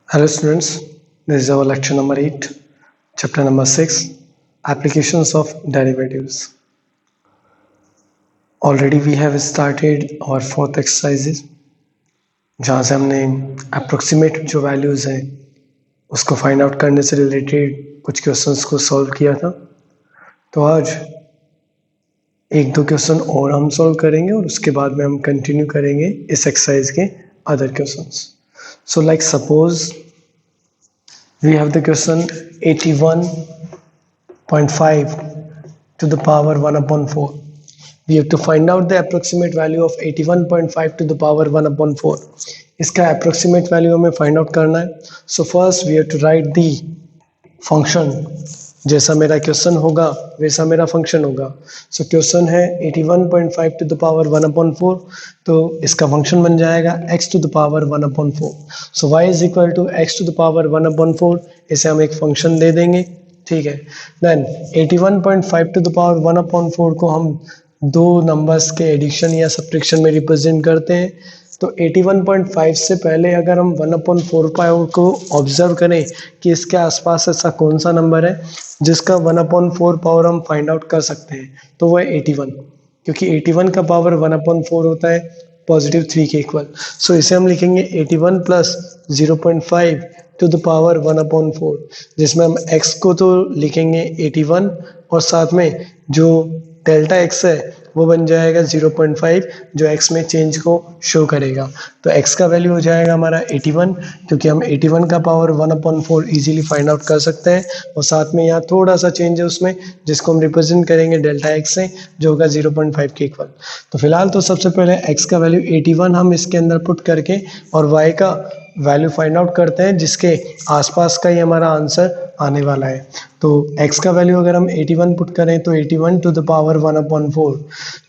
Hello students, this is our lecture number 8, chapter number 6, applications of derivatives. Already we have started our fourth exercises जहाँ से हमने approximate जो values हैं उसको find out करने से related कुछ questions को solve किया था। तो आज एक दो क्वेश्चन और हम सॉल्व करेंगे और उसके बाद में हम कंटिन्यू करेंगे इस एक्सरसाइज के other questions. So like suppose we have the question 81.5 to the power 1 upon 4. We have to find out the approximate value of 81.5 to the power 1 upon 4. इसका approximate value हमें find out करना है. So first we have to write the function. जैसा मेरा question होगा वैसा मेरा function होगा. सो क्वेश्चन है 81.5 टू द पावर 1 अपॉन 4, तो इसका फंक्शन बन जाएगा x to the power 1 upon 4. So y is equal to x to the power 1 upon 4. इसे हम एक फंक्शन दे देंगे, ठीक है. Then 81.5 to the power 1 upon 4 को हम दो नंबर्स के एडिशन या सब्ट्रैक्शन में रिप्रेजेंट करते हैं. तो 81.5 से पहले अगर हम 1/4 पावर को ऑब्जर्व करें कि इसके आसपास ऐसा कौन सा नंबर है जिसका 1/4 पावर हम फाइंड आउट कर सकते हैं, तो वो है 81, क्योंकि 81 का पावर 1/4 होता है +3 के इक्वल. सो इसे हम लिखेंगे 81 प्लस 0.5 टू द पावर 1/4, जिसमें हम x को तो लिखेंगे 81 और साथ में जो डेल्टा x है वो बन जाएगा 0.5 जो x में चेंज को शो करेगा. तो x का वैल्यू हो जाएगा हमारा 81, क्योंकि हम 81 का पावर 1/4 इजीली फाइंड आउट कर सकते हैं. और साथ में यहाँ थोड़ा सा चेंज है उसमें, जिसको हम रिप्रेजेंट करेंगे डेल्टा x से, जो होगा 0.5 के इक्वल. तो फिलहाल तो सबसे पहले x का वैल्यू 81 हम इसके अंदर पुट करके और y का वैल्यू फाइंड आउट करते हैं, जिसके आसपास का ही हमारा आंसर आने वाला है. तो x का वैल्यू अगर हम 81 पुट करें तो 81 टू द पावर 1/4,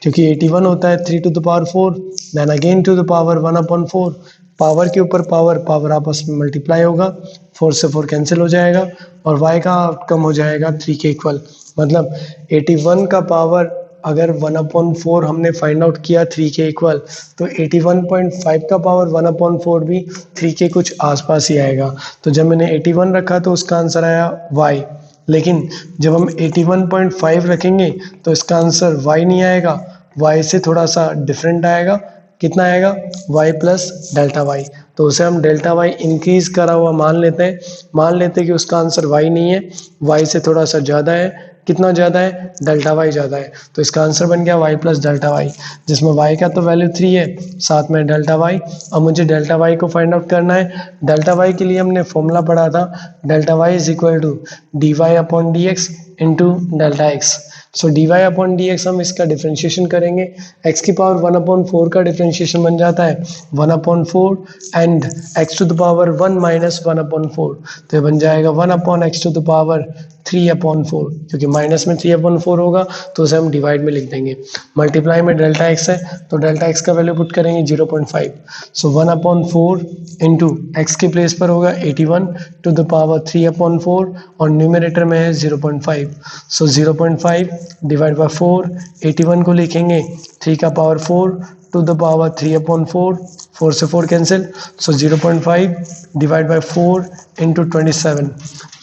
क्योंकि 81 होता है 3 to the power 4, then again to the power 1/4. Power के ऊपर पावर आपस में मल्टीप्लाई होगा, 4 से 4 कैंसिल हो जाएगा और y का आउटकम हो जाएगा 3 के इक्वल. मतलब 81 का पावर अगर 1/4 हमने फाइंड आउट किया 3 के इक्वल, तो 81.5 का पावर 1/4 भी 3 के कुछ आसपास ही आएगा. तो जब मैंने 81 रखा तो उसका आंसर आया y, लेकिन जब हम 81.5 रखेंगे तो इसका आंसर y नहीं आएगा, y से थोड़ा सा डिफरेंट आएगा. कितना आएगा? y plus delta y. तो उसे हम डेल्टा y इंक्रीज करा हुआ मान लेते हैं. मान लेते हैं कि उसका आंसर y नहीं है, y से थोड़ा सा ज़्यादा है. कितना ज़्यादा है? डेल्टा y ज़्यादा है. तो इसका आंसर बन गया y प्लस डेल्टा y, जिसमें y का तो वैल्यू 3 है, साथ में डेल्टा y. अब मुझे डेल्टा y को फाइंड आउट करना है. डेल्टा y के लिए हमने फॉर्मूला पढ़ा था, delta y is equal to D Y upon D x into delta X. So D Y upon D X हम इसका डिफ्रेंशिएशन करेंगे. x की पावर 1/4 का डिफ्रेंशिएशन बन जाता है 1/4 and x to the power 1 minus 1/4. तो ये बन जाएगा 1/x टू द पावर 3/4, क्योंकि माइनस में 3/4 होगा तो उसे हम डिवाइड में लिख देंगे. मल्टीप्लाई में डेल्टा x है तो डेल्टा x का वैल्यू पुट करेंगे 0.5. सो 1/4 इंटू एक्स के प्लेस पर होगा 81 टू द पावर 3/4 और न्यूमरेटर में है 0.5. सो 0.5 डिवाइड बाय 4, 81 को लिखेंगे 3 का पावर 4 टू द पावर 3/4, 4 से 4 cancel. So 0.5 divide by 4 into 27.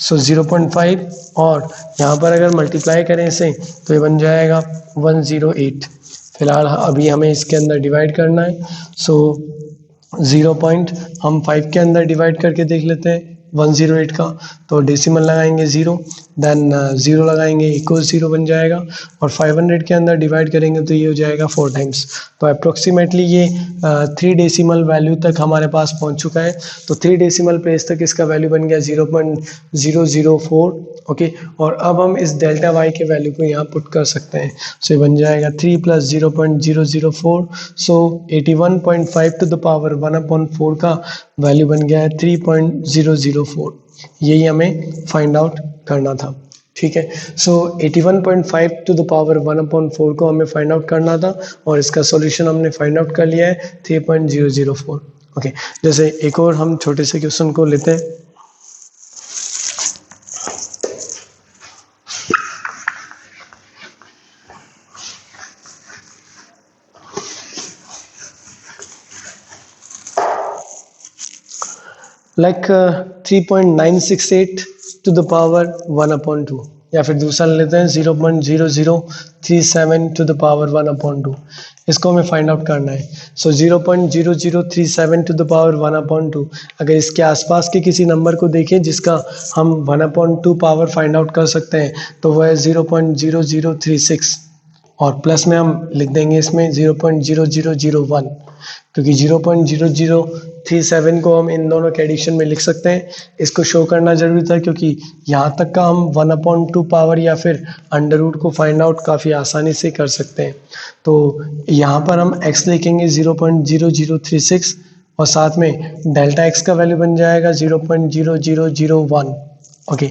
सो 0.5 और यहाँ पर अगर मल्टीप्लाई करें इसे तो ये बन जाएगा 108. फिलहाल अभी हमें इसके अंदर डिवाइड करना है. सो 0 पॉइंट हम 5 के अंदर डिवाइड करके देख लेते हैं 108 का. तो डेसिमल लगाएंगे 0, देन 0 लगाएंगे इक्वल 0 बन जाएगा, और 500 के अंदर डिवाइड करेंगे तो ये हो जाएगा 4 टाइम्स. तो अप्रोक्सीमेटली ये 3 डेसिमल वैल्यू तक हमारे पास पहुंच चुका है. तो 3 डेसिमल प्लेस तक इसका वैल्यू बन गया 0.004. ओके, और अब हम इस डेल्टा वाई के वैल्यू को यहाँ पुट कर सकते हैं. सो ये बन जाएगा 3 plus 0.004. So 81.5 to the power 1/4 का वैल्यू बन गया है 3.004. यही हमें फाइंड आउट करना था. ठीक है. सो 81.5 टू द पावर 1/4 को हमें फाइंड आउट करना था और इसका सॉल्यूशन हमने फाइंड आउट कर लिया है 3.004. ओके, जैसे एक और हम छोटे से क्वेश्चन को लेते हैं. लाइक 3.968 टू द पावर 1/2, या फिर दूसरा ले लेते हैं 0.0037 टू द पावर 1/2। इसको हमें फाइंड आउट करना है। सो 0.0037 टू द पावर 1/2, अगर इसके आसपास के किसी नंबर को देखें जिसका हम 1/2 पावर फाइंड आउट कर सकते हैं तो वह है 0.0036, और प्लस में हम लिख देंगे इसमें 0.0001, क्योंकि 0.0037 को हम इन दोनों के एडिशन में लिख सकते हैं। इसको शो करना जरूरी था क्योंकि यहाँ तक का हम 1/2 पावर या फिर अंडर रूट को फाइंड आउट काफ़ी आसानी से कर सकते हैं। तो यहाँ पर हम x लिखेंगे 0.0036 और साथ में डेल्टा x का वैल्यू बन जाएगा 0.0001। ओके,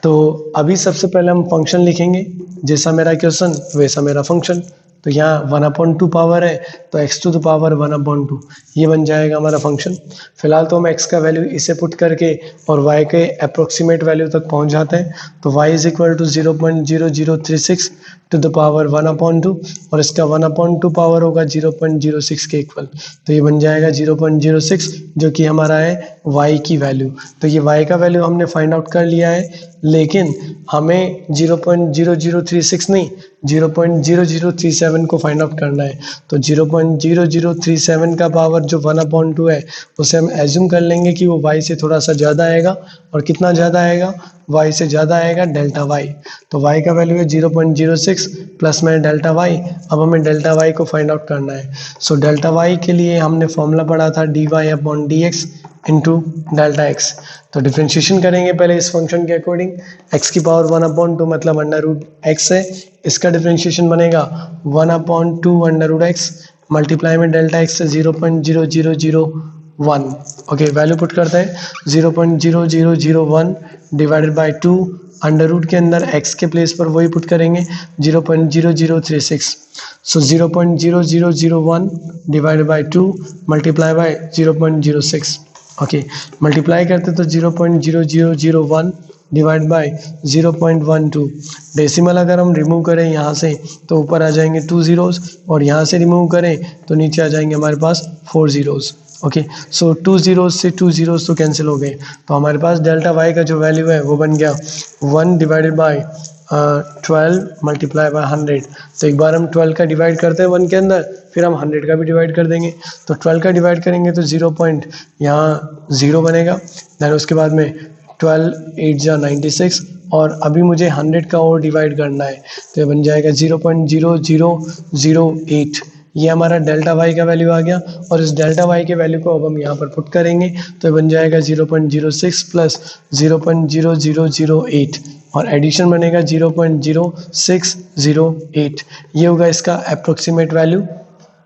तो अभी सबसे पहले हम फंक्शन लिखेंगे, जैसा मेरा क्वेश्चन वैसा मेरा फंक्शन। तो यहाँ 1/2 पावर है तो x टू द पावर 1/2 ये बन जाएगा हमारा फंक्शन। फिलहाल तो हम x का वैल्यू इसे पुट करके और y के अप्रोक्सीमेट वैल्यू तक पहुँच जाते हैं। तो y is equal to 0.0036 to the power 1/2 और इसका 1/2 पावर होगा 0.06 के इक्वल। तो ये बन जाएगा 0.06 जो कि हमारा है y की वैल्यू। तो ये y का वैल्यू हमने फाइंड आउट कर लिया है, लेकिन हमें 0.0036 नहीं 0.0037 को फाइंड आउट करना है। तो 0.0037 का पावर जो 1/2 है उसे हम एज्यूम कर लेंगे कि वो y से थोड़ा सा ज़्यादा आएगा। और कितना ज़्यादा आएगा? y से ज़्यादा आएगा डेल्टा y। तो y का वैल्यू है 0.06 प्लस में डेल्टा y। अब हमें डेल्टा y को फाइंड आउट करना है। सो डेल्टा y के लिए हमने फॉर्मूला पढ़ा था dy/dx इंटू डेल्टा x। तो डिफ्रेंशिएशन करेंगे पहले इस फंक्शन के अकॉर्डिंग। x की पावर 1/2 मतलब अंडर रूट x है, इसका डिफ्रेंशिएशन बनेगा 1/2 अंडर रूट x मल्टीप्लाई में डेल्टा x से 0.0001। ओके, वैल्यू पुट करते हैं 0.0001 डिवाइडेड बाई 2 अंडर रूट के अंदर x के प्लेस पर वही पुट करेंगे 0.0036। सो 0.0001 divided by 2 multiply by 0.06। Okay, multiply करते तो 0.0001 डिवाइड बाय 0.12। डेसिमल अगर हम रिमूव करें यहाँ से तो ऊपर आ जाएंगे 2 zeros और यहाँ से रिमूव करें तो नीचे आ जाएंगे हमारे पास 4 zeros। ओके, सो 2 zeros से 2 zeros तो कैंसिल हो गए। तो हमारे पास डेल्टा y का जो वैल्यू है वो बन गया 1 डिवाइडेड बाई 12 मल्टीप्लाई बाय 100। तो एक बार हम 12 का डिवाइड करते हैं 1 के अंदर, फिर हम 100 का भी डिवाइड कर देंगे। तो 12 का डिवाइड करेंगे तो 0 पॉइंट यहाँ 0 बनेगा। देन उसके बाद में 12 8 जा 96 और अभी मुझे 100 का और डिवाइड करना है तो ये बन जाएगा 0.0008। ये हमारा डेल्टा y का वैल्यू आ गया और इस डेल्टा y के वैल्यू को अब हम यहाँ पर पुट करेंगे तो ये बन जाएगा 0.06 प्लस 0.0008 और एडिशन बनेगा 0.0608। ये होगा इसका approximate value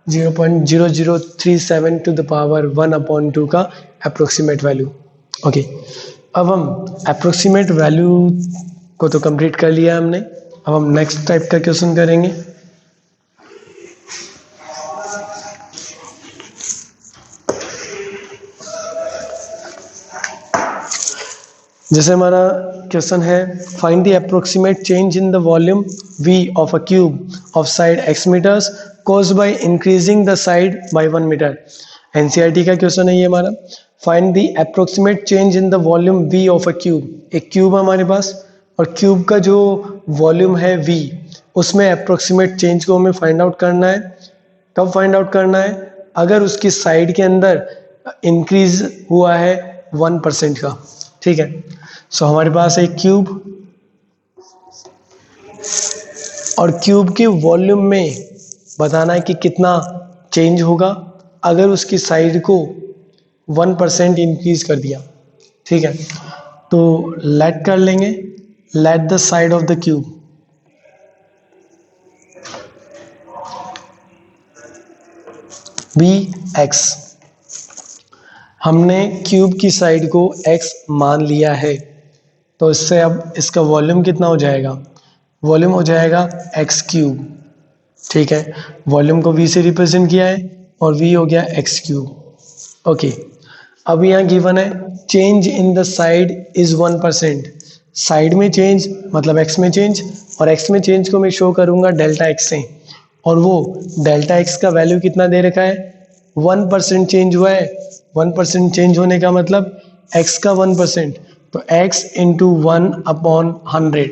0.0037 to the power 1/2 का अप्रोक्सीमेट वैल्यू। ओके, अब हम अप्रोक्सीमेट वैल्यू को तो कंप्लीट कर लिया हमने। अब हम नेक्स्ट टाइप का क्वेश्चन करेंगे। जैसे हमारा क्वेश्चन है find the approximate change in the volume v of a cube of side x metres caused by increasing the side by 1 metre. NCERT का क्वेश्चन है ये हमारा। Find the approximate change in the volume v of a cube. एक cube हमारे पास और cube का जो वॉल्यूम है v उसमें अप्रोक्सीमेट चेंज को हमें फाइंड आउट करना है। कब फाइंड आउट करना है? अगर उसकी साइड के अंदर इंक्रीज हुआ है 1% का। ठीक है, सो हमारे पास एक क्यूब और क्यूब के वॉल्यूम में बताना है कि कितना चेंज होगा अगर उसकी साइड को 1% इंक्रीज कर दिया। ठीक है, तो लेट कर लेंगे, let the side of the cube be x। हमने क्यूब की साइड को x मान लिया है तो इससे अब इसका वॉल्यूम कितना हो जाएगा? वॉल्यूम हो जाएगा x क्यूब। ठीक है, वॉल्यूम को v से रिप्रेजेंट किया है और v हो गया x क्यूब। ओके, अब यहाँ गिवन है change in the side is 1%। Side में चेंज मतलब x में चेंज, और x में चेंज को मैं शो करूंगा डेल्टा x से, और वो डेल्टा x का वैल्यू कितना दे रखा है? 1% चेंज हुआ है। 1% चेंज होने का मतलब x का 1%, तो x इंटू 1/100,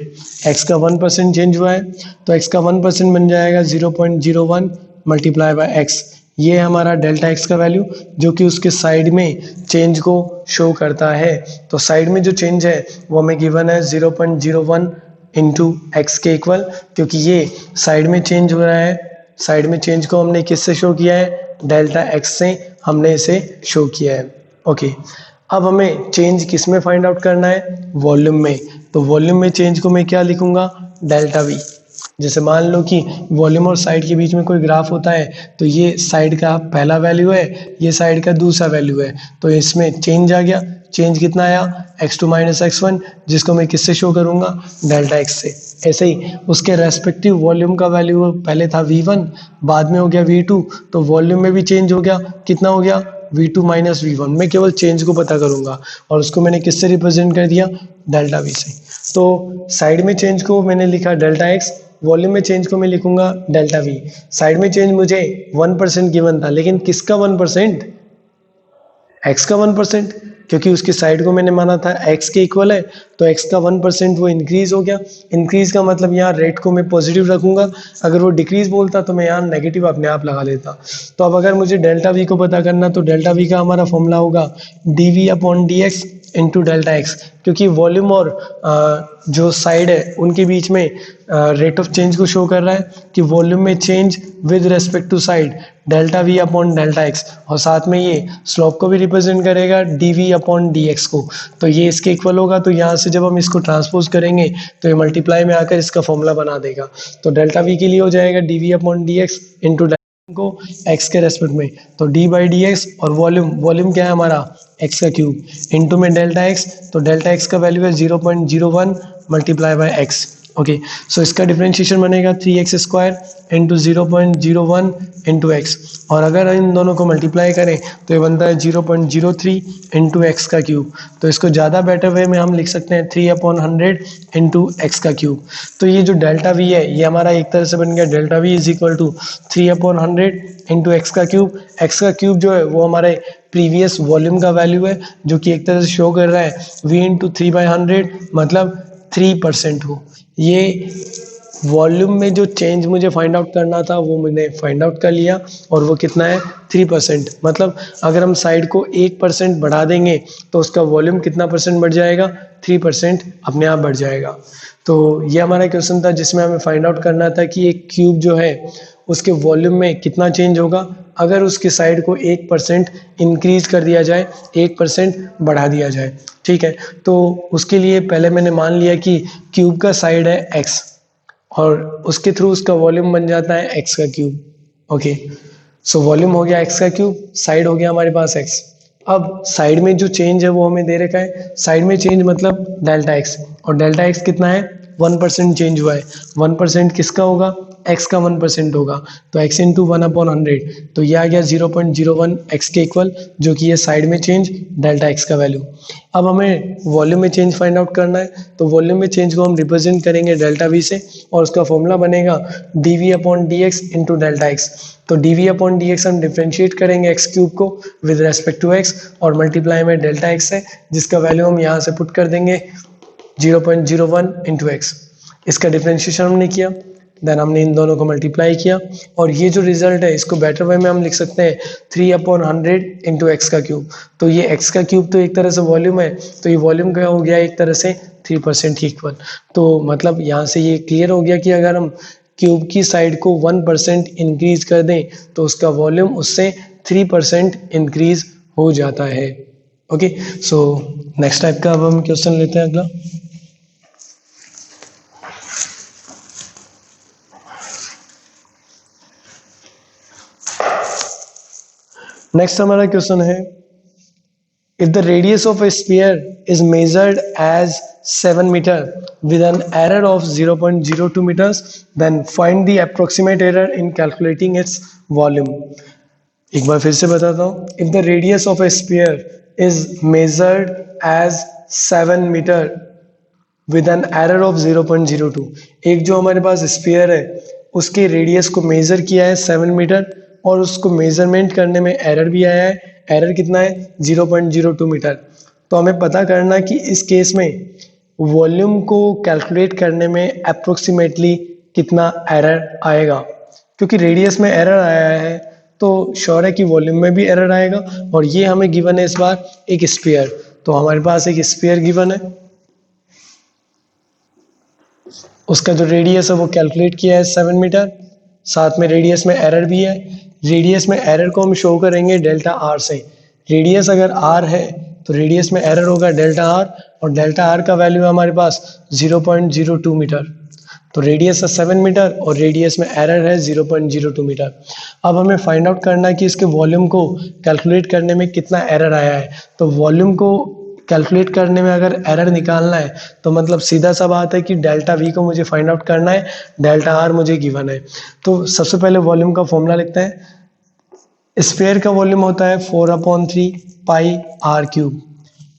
x का 1% चेंज हुआ है तो x का 1% बन जाएगा 0.01 मल्टीप्लाई बाय x। ये है हमारा डेल्टा x का वैल्यू जो कि उसके साइड में चेंज को शो करता है। तो साइड में जो चेंज है वो हमें गिवन है 0.01 इंटू एक्स के इक्वल, क्योंकि ये साइड में चेंज हो रहा है। साइड में चेंज को हमने किससे शो किया है? डेल्टा एक्स से हमने इसे शो किया है। ओके, अब हमें चेंज किस में फाइंड आउट करना है? वॉल्यूम में। तो वॉल्यूम में चेंज को मैं क्या लिखूंगा? Delta we. जैसे मान लो कि वॉल्यूम और साइड के बीच में कोई ग्राफ होता है, तो ये साइड का पहला वैल्यू है, ये साइड का दूसरा वैल्यू है, तो इसमें चेंज आ गया। चेंज कितना आया? x2 माइनस x1, जिसको मैं किससे शो करूंगा? डेल्टा x से। ऐसे ही उसके रेस्पेक्टिव वॉल्यूम का वैल्यू पहले था v1, बाद में हो गया v2, तो वॉल्यूम में भी चेंज हो गया। कितना हो गया? v2 minus v1। मैं केवल चेंज को पता करूंगा और उसको मैंने किससे रिप्रेजेंट कर दिया? डेल्टा v से। तो साइड में चेंज को मैंने लिखा डेल्टा x, वॉल्यूम में चेंज को मैं लिखूंगा डेल्टा वी। साइड में चेंज मुझे 1% गिवन था, लेकिन किसका 1%? x का 1%, क्योंकि उसकी साइड को मैंने माना था x के इक्वल है, तो x का 1% वो इंक्रीज हो गया। इंक्रीज का मतलब यहाँ रेट को मैं पॉजिटिव रखूंगा, अगर वो डिक्रीज बोलता तो मैं यहाँ नेगेटिव अपने आप लगा लेता। तो अब अगर मुझे डेल्टा वी को पता करना, तो डेल्टा वी का हमारा फॉर्मूला होगा dv upon dx into delta x, क्योंकि वॉल्यूम और जो साइड है उनके बीच में रेट ऑफ चेंज को शो कर रहा है कि वॉल्यूम में change with respect to side delta v upon delta x, और साथ में ये स्लोप को भी रिप्रेजेंट करेगा d v upon D x को। तो ये इसके इक्वल होगा, तो यहाँ से जब हम इसको ट्रांसपोज करेंगे तो ये मल्टीप्लाई में आकर इसका फॉर्मूला बना देगा। तो डेल्टा वी के लिए हो जाएगा d v upon D x into को x के रेस्पेक्ट में, तो d बाई डी एक्स, और वॉल्यूम क्या है हमारा? x का क्यूब इंटू में डेल्टा x, तो डेल्टा x का वैल्यू है 0.01 multiply by x। Okay, so इसका डिफरेंशिएशन बनेगा 3x square into 0.01 into x, और अगर इन दोनों को मल्टीप्लाई करें तो ये बनता है 0.03 इंटू एक्स का क्यूब। तो इसको ज़्यादा बेटर वे में हम लिख सकते हैं 3/100 इंटू एक्स का क्यूब। तो ये जो डेल्टा वी है ये हमारा एक तरह से बन गया delta v is equal to 3/100 into x का क्यूब। एक्स का क्यूब जो है वो हमारे प्रीवियस वॉल्यूम का वैल्यू है, जो कि एक तरह से शो कर रहा है v इंटू 3/100, मतलब 3% हो। ये वॉल्यूम में जो चेंज मुझे फाइंड आउट करना था वो मैंने फाइंड आउट कर लिया, और वो कितना है? 3%। मतलब अगर हम साइड को 1% बढ़ा देंगे तो उसका वॉल्यूम कितना परसेंट बढ़ जाएगा? 3% अपने आप बढ़ जाएगा। तो ये हमारा क्वेश्चन था जिसमें हमें फाइंड आउट करना था कि एक क्यूब जो है उसके वॉल्यूम में कितना चेंज होगा अगर उसके साइड को 1% इंक्रीज कर दिया जाए, 1% बढ़ा दिया जाए। ठीक है, तो उसके लिए पहले मैंने मान लिया कि क्यूब का साइड है x, और उसके थ्रू उसका वॉल्यूम बन जाता है x का क्यूब। ओके, सो वॉल्यूम हो गया x का क्यूब, साइड हो गया हमारे पास x। अब साइड में जो चेंज है वो हमें दे रखा है, साइड में चेंज मतलब डेल्टा x, और डेल्टा x कितना है? 1% चेंज हुआ है। 1% किसका होगा? x का 1% होगा, तो x इंटू 1/100, तो ये आ गया 0.01 x के इक्वल, जो कि ये साइड में चेंज डेल्टा x का वैल्यू। अब हमें वॉल्यूम में चेंज फाइंड आउट करना है, तो वॉल्यूम में चेंज को हम रिप्रेजेंट करेंगे डेल्टा v से, और उसका फॉर्मूला बनेगा dv upon dx into delta x। तो dv अपॉन dx हम डिफ्रेंशिएट करेंगे x क्यूब को विद रेस्पेक्ट टू x, और मल्टीप्लाई में डेल्टा x है जिसका वैल्यू हम यहाँ से पुट कर देंगे 0.01 इंटू एक्स। इसका डिफ्रेंशिएशन हमने किया, देन हमने इन दोनों को मल्टीप्लाई किया, और ये जो रिजल्ट है इसको बेटर वे में हम लिख सकते हैं 3/100 इंटू एक्स का क्यूब। तो ये एक्स का क्यूब तो एक तरह से वॉल्यूम है, तो ये वॉल्यूम क्या हो गया? एक तरह से 3% इक्वल। तो मतलब यहाँ से ये क्लियर हो गया कि अगर हम क्यूब की साइड को 1% इंक्रीज कर दें तो उसका वॉल्यूम उससे 3% इंक्रीज हो जाता है। ओके, सो नेक्स्ट टाइप का अब हम क्वेश्चन लेते हैं अगला। नेक्स्ट हमारा क्वेश्चन है, if the radius of a sphere is measured as 7 metre with an error of 0.02 meters, then find the approximate error in calculating its volume. एक बार फिर से बताता हूँ, if the radius of a sphere is measured as 7 meter with an error of 0.02, एक जो हमारे पास sphere है उसके रेडियस को मेजर किया है 7 मीटर, और उसको मेजरमेंट करने में एरर भी आया है। एरर कितना है? 0.02 मीटर। तो हमें पता करना कि इस केस में वॉल्यूम को कैलकुलेट करने में अप्रोक्सीमेटली कितना एरर आएगा, क्योंकि रेडियस में एरर आया है तो श्योर है कि वॉल्यूम में भी एरर आएगा। और ये हमें गिवन है इस बार एक स्फीयर, तो हमारे पास एक स्फीयर गिवन है, उसका जो रेडियस है वो कैलकुलेट किया है 7 मीटर, साथ में रेडियस में एरर भी है। रेडियस में एरर को हम शो करेंगे डेल्टा आर से। रेडियस अगर आर है तो रेडियस में एरर होगा डेल्टा आर, और डेल्टा आर का वैल्यू है हमारे पास 0.02 मीटर। तो रेडियस है 7 मीटर और रेडियस में एरर है 0.02 मीटर। अब हमें फाइंड आउट करना है कि इसके वॉल्यूम को कैलकुलेट करने में कितना एरर आया है। तो वॉल्यूम को कैलकुलेट करने में अगर एरर निकालना है तो मतलब सीधा सा बात है कि डेल्टा वी को मुझे फाइंड आउट करना है, डेल्टा आर मुझे गिवन है। तो सबसे पहले वॉल्यूम का फॉर्मूला लिखते हैं। स्फीयर का वॉल्यूम होता है 4/3 पाई आर क्यूब,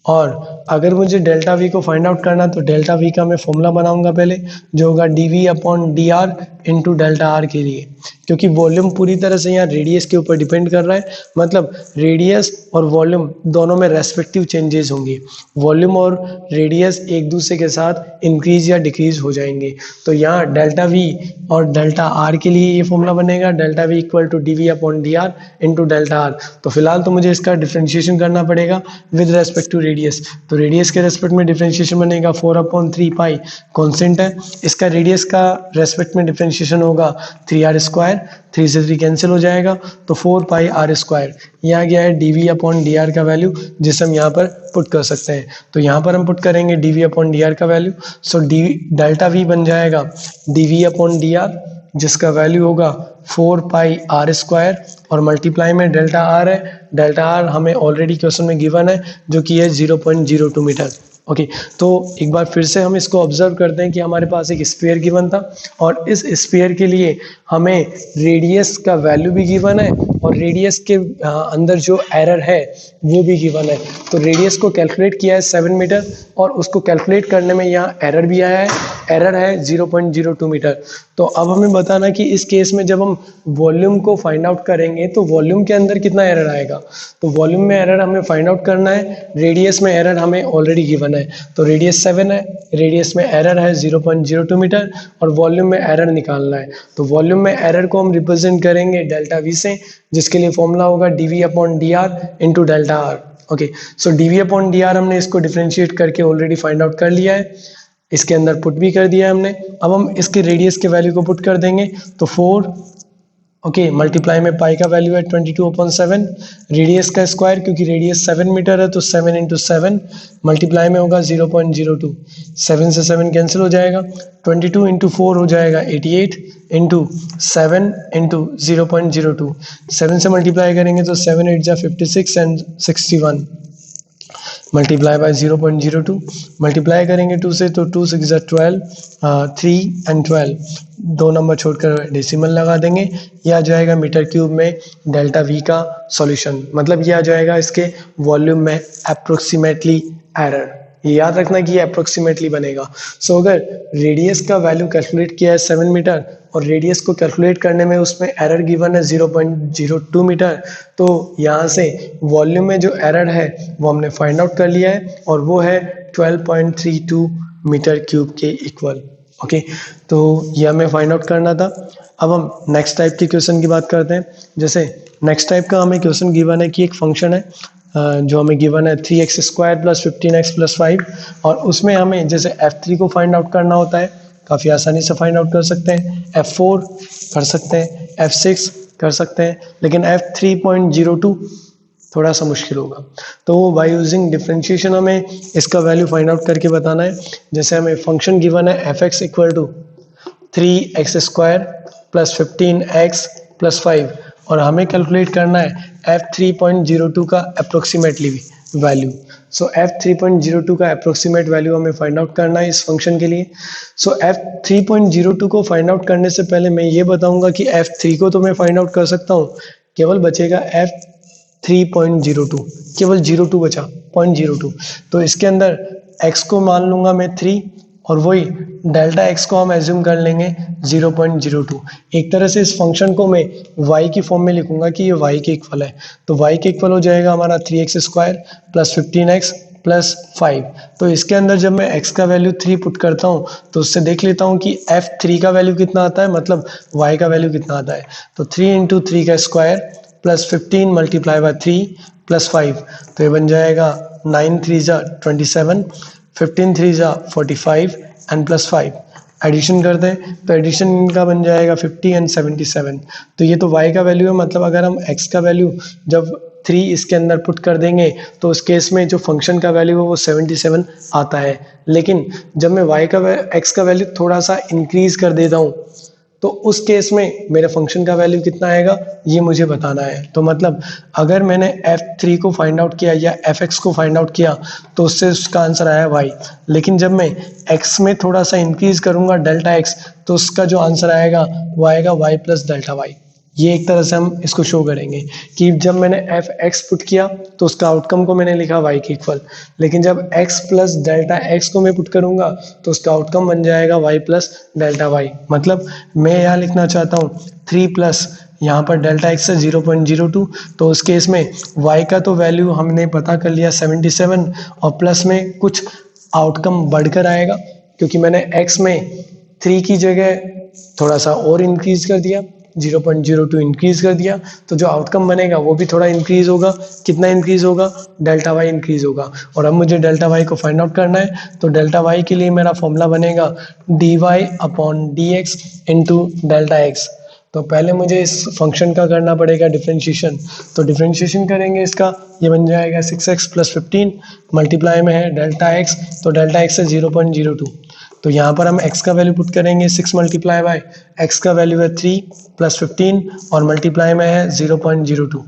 और अगर मुझे डेल्टा वी को फाइंड आउट करना तो डेल्टा वी का मैं फॉर्मूला बनाऊंगा पहले, जो होगा dv/dr इंटू डेल्टा आर के लिए, क्योंकि वॉल्यूम पूरी तरह से यहाँ रेडियस के ऊपर डिपेंड कर रहा है। मतलब रेडियस और वॉल्यूम दोनों में रेस्पेक्टिव चेंजेस होंगे, वॉल्यूम और रेडियस एक दूसरे के साथ इंक्रीज या डिक्रीज हो जाएंगे। तो यहाँ डेल्टा वी और डेल्टा आर के लिए ये फॉर्मूला बनेगा, delta v equal to dv/dr into delta r. तो फिलहाल तो मुझे इसका डिफ्रेंशिएशन करना पड़ेगा विद रेस्पेक्ट टू रेडियस। तो रेडियस के रेस्पेक्ट में डिफरेंशिएशन बनेगा 4/3 पाई, कॉन्स्टेंट है, इसका रेडियस का रेस्पेक्ट में डिफरेंशिएशन होगा 3r², 3 से 3 कैंसिल हो जाएगा, तो 4 पाई r²। यहाँ गया है dv/dr का वैल्यू, जिसे हम यहाँ पर पुट कर सकते हैं। तो यहाँ पर हम पुट करेंगे dv/dr का वैल्यू। सो डेल्टा वी बन जाएगा dv/dr, जिसका वैल्यू होगा 4 पाई r² और मल्टीप्लाई में डेल्टा आर है। डेल्टा आर हमें ऑलरेडी क्वेश्चन में गिवन है, जो कि है 0.02 मीटर। ओके, तो एक बार फिर से हम इसको ऑब्जर्व करते हैं कि हमारे पास एक स्फीयर गिवन था, और इस स्फीयर के लिए हमें रेडियस का वैल्यू भी गिवन है और रेडियस के अंदर जो एरर है वो भी गिवन है। तो रेडियस को कैलकुलेट किया है 7 मीटर, और उसको कैलकुलेट करने में यहाँ एरर भी आया है, एरर है 0.02 मीटर। तो अब हमें बताना कि इस केस में जब हम वॉल्यूम को फाइंड आउट करेंगे तो वॉल्यूम के अंदर कितना एरर आएगा। तो वॉल्यूम में एरर हमें फाइंड आउट करना है, रेडियस में एरर हमें ऑलरेडी गिवन है। तो रेडियस 7 है, रेडियस में एरर है 0.02 मीटर, और वॉल्यूम में एरर निकालना है। तो वॉल्यूम में एरर को हम रिप्रेजेंट करेंगे डेल्टा वी से, जिसके लिए फॉर्मूला होगा dv/dr into delta R. Okay, so dv/dr हमने इसको डिफरेंशिएट करके ऑलरेडी फाइंड आउट कर लिया है, इसके अंदर पुट भी कर दिया है हमने। अब हम इसके रेडियस के वैल्यू को पुट कर देंगे, तो 4 ओके मल्टीप्लाई में पाई का वैल्यू है 22/7, रेडियस का स्क्वायर, क्योंकि रेडियस 7 मीटर है तो 7 इंटू 7, मल्टीप्लाई में होगा 0.02, 7 से 7 कैंसिल हो जाएगा, 22 इंटू 4 हो जाएगा 88 इंटू 7 इंटू 0.02, 7 से मल्टीप्लाई करेंगे तो 7 8 जा 56 एंड 61, मल्टीप्लाई बाय 0.02, मल्टीप्लाई करेंगे 2 से तो 2 6 12, 3 एंड 12, दो नंबर छोड़कर डेसिमल लगा देंगे। यह आ जाएगा मीटर क्यूब में डेल्टा वी का सॉल्यूशन, मतलब ये आ जाएगा इसके वॉल्यूम में अप्रोक्सीमेटली एरर। ये याद रखना कि ये अप्रोक्सीमेटली बनेगा। सो अगर रेडियस का वैल्यू कैलकुलेट किया है 7 मीटर और रेडियस को कैलकुलेट करने में उसमें एरर गिवन है 0.02 मीटर, तो यहाँ से वॉल्यूम में जो एरर है वो हमने फाइंड आउट कर लिया है, और वो है 12.32 मीटर क्यूब के इक्वल। ओके, तो ये हमें फाइंड आउट करना था। अब हम नेक्स्ट टाइप के क्वेश्चन की बात करते हैं। जैसे नेक्स्ट टाइप का हमें क्वेश्चन गिवन है कि एक फंक्शन है जो हमें गिवन है 3x² + 15x + 5, और उसमें हमें जैसे f3 को फाइंड आउट करना होता है, काफ़ी आसानी से फाइंड आउट कर सकते हैं, f4 कर सकते हैं, f6 कर सकते हैं, लेकिन f3.02 थोड़ा सा मुश्किल होगा। तो बाय यूजिंग डिफरेंशिएशन हमें इसका वैल्यू फाइंड आउट करके बताना है। जैसे हमें फंक्शन गिवन है fx = 3x² + 15x + 5, और हमें कैलकुलेट करना है f3.02 का अप्रोक्सीमेटली वैल्यू। सो f3.02 का अप्रोक्सीमेट वैल्यू हमें फाइंड आउट करना है इस फंक्शन के लिए। सो f3.02 को फाइंड आउट करने से पहले मैं ये बताऊंगा कि f3 को तो मैं फाइंड आउट कर सकता हूँ, केवल बचेगा f3.02, केवल 02 बचा 0.02। तो इसके अंदर x को मान लूंगा मैं 3, और वही डेल्टा x को हम एज्यूम कर लेंगे 0.02। एक तरह से इस फंक्शन को मैं y की फॉर्म में लिखूंगा कि ये y के इक्वल है। तो y के इक्वल हो जाएगा हमारा 3x² + 15x प्लस 5। तो इसके अंदर जब मैं x का वैल्यू 3 पुट करता हूँ तो उससे देख लेता हूँ कि f3 का वैल्यू कितना आता है, मतलब y का वैल्यू कितना आता है। तो 3 इंटू 3 का square plus 15 multiply by 3 plus 5, तो ये बन जाएगा 9 3 जा 27, 15 3 जा 45 एंड प्लस 5। एडिशन कर दें तो एडिशन इनका बन जाएगा 50 एंड 77। तो ये तो y का वैल्यू है, मतलब अगर हम x का वैल्यू जब 3 इसके अंदर पुट कर देंगे तो उस केस में जो फंक्शन का वैल्यू है वो 77 आता है। लेकिन जब मैं x का वैल्यू थोड़ा सा इंक्रीज कर देता हूँ तो उस केस में मेरे फंक्शन का वैल्यू कितना आएगा ये मुझे बताना है। तो मतलब अगर मैंने f3 को फाइंड आउट किया या fx को फाइंड आउट किया तो उससे उसका आंसर आया y। लेकिन जब मैं x में थोड़ा सा इंक्रीज करूंगा डेल्टा x तो उसका जो आंसर आएगा वो आएगा y प्लस डेल्टा y। ये एक तरह से हम इसको शो करेंगे कि जब मैंने fx पुट किया तो उसका आउटकम को मैंने लिखा y के इक्वल, लेकिन जब x प्लस डेल्टा x को मैं पुट करूंगा तो उसका आउटकम बन जाएगा y प्लस डेल्टा y। मतलब मैं यहाँ लिखना चाहता हूँ 3 प्लस यहाँ पर डेल्टा x है 0.02, तो उस केस में y का तो वैल्यू हमने पता कर लिया 77 और प्लस में कुछ आउटकम बढ़कर आएगा क्योंकि मैंने x में 3 की जगह थोड़ा सा और इंक्रीज कर दिया, 0.02 इंक्रीज कर दिया, तो जो आउटकम बनेगा वो भी थोड़ा इंक्रीज होगा। कितना इंक्रीज होगा? डेल्टा वाई इंक्रीज होगा। और अब मुझे डेल्टा वाई को फाइंड आउट करना है, तो डेल्टा वाई के लिए मेरा फॉर्मूला बनेगा dy upon D x into delta x. तो पहले मुझे इस फंक्शन का करना पड़ेगा डिफरेंशिएशन, तो डिफरेंशिएशन करेंगे इसका, ये बन जाएगा 6x प्लस 15 मल्टीप्लाई में है डेल्टा एक्स, तो डेल्टा एक्स है 0.02। तो यहाँ पर हम x का वैल्यू पुट करेंगे 6 मल्टीप्लाई बाय x का वैल्यू है 3 प्लस 15 और मल्टीप्लाई में है 0.02।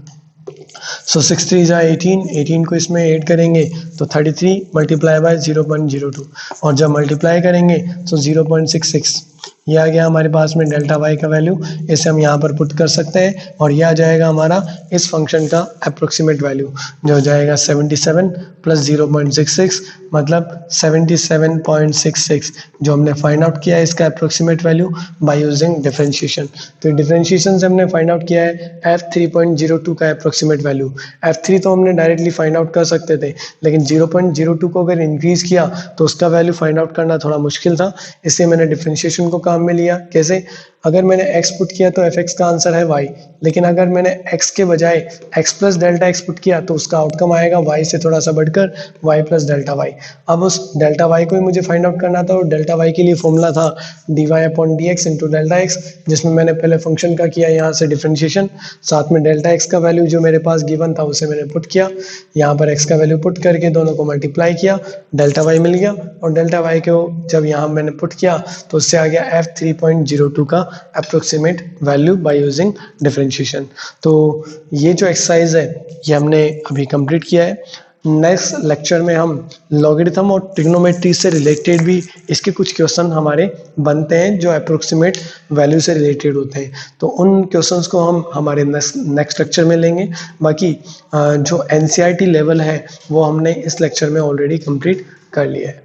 सो 6 3 जा 18, 18 को इसमें ऐड करेंगे तो 33 मल्टीप्लाई बाय 0.02 और जब मल्टीप्लाई करेंगे तो 0.66। ये आ गया हमारे पास में डेल्टा वाई का वैल्यू, इसे हम यहाँ पर पुट कर सकते हैं और ये आ जाएगा हमारा इस फंक्शन का अप्रोक्सीमेट वैल्यू, जो हो जाएगा 77 प्लस 0.66 मतलब 77.66, जो हमने फाइंड आउट किया है इसका approximate value by using differentiation. तो डिफरेंशिएशन से हमने फाइंड आउट किया है f3.02 का अप्रोक्सीमेट वैल्यू। f3 तो हमने डायरेक्टली फाइंड आउट कर सकते थे, लेकिन 0.02 को अगर इंक्रीज किया तो उसका वैल्यू फाइंड आउट करना थोड़ा मुश्किल था, इसलिए मैंने डिफरेंशिएशन को काम में लिया। कैसे? अगर मैंने x पुट किया तो fx का आंसर है y, लेकिन अगर मैंने x के बजाय x plus delta x put किया तो उसका आउटकम आएगा y से थोड़ा सा बढ़कर y प्लस डेल्टा y। अब उस डेल्टा y को ही मुझे फाइंड आउट करना था और डेल्टा y के लिए फॉर्मूला था dy upon D x into delta x, जिसमें मैंने पहले फंक्शन का किया यहाँ से डिफरेंशिएशन, साथ में डेल्टा x का वैल्यू जो मेरे पास गिवन था उसे मैंने पुट किया, यहाँ पर x का वैल्यू पुट करके दोनों को मल्टीप्लाई किया, डेल्टा y मिल गया और डेल्टा y को जब यहाँ मैंने पुट किया तो उससे आ गया f3.02 का approximate value by using differentiation. तो ये जो एक्सरसाइज है ये हमने अभी कंप्लीट किया है। नेक्स्ट लेक्चर में हम लॉगरिथम और ट्रिग्नोमेट्री से रिलेटेड भी इसके कुछ क्वेश्चन हमारे बनते हैं जो अप्रोक्सीमेट वैल्यू से रिलेटेड होते हैं, तो उन क्वेश्चंस को हम हमारे नेक्स्ट लेक्चर में लेंगे। बाकी जो एनसीईआरटी लेवल है वो हमने इस लेक्चर में ऑलरेडी कंप्लीट कर लिया है।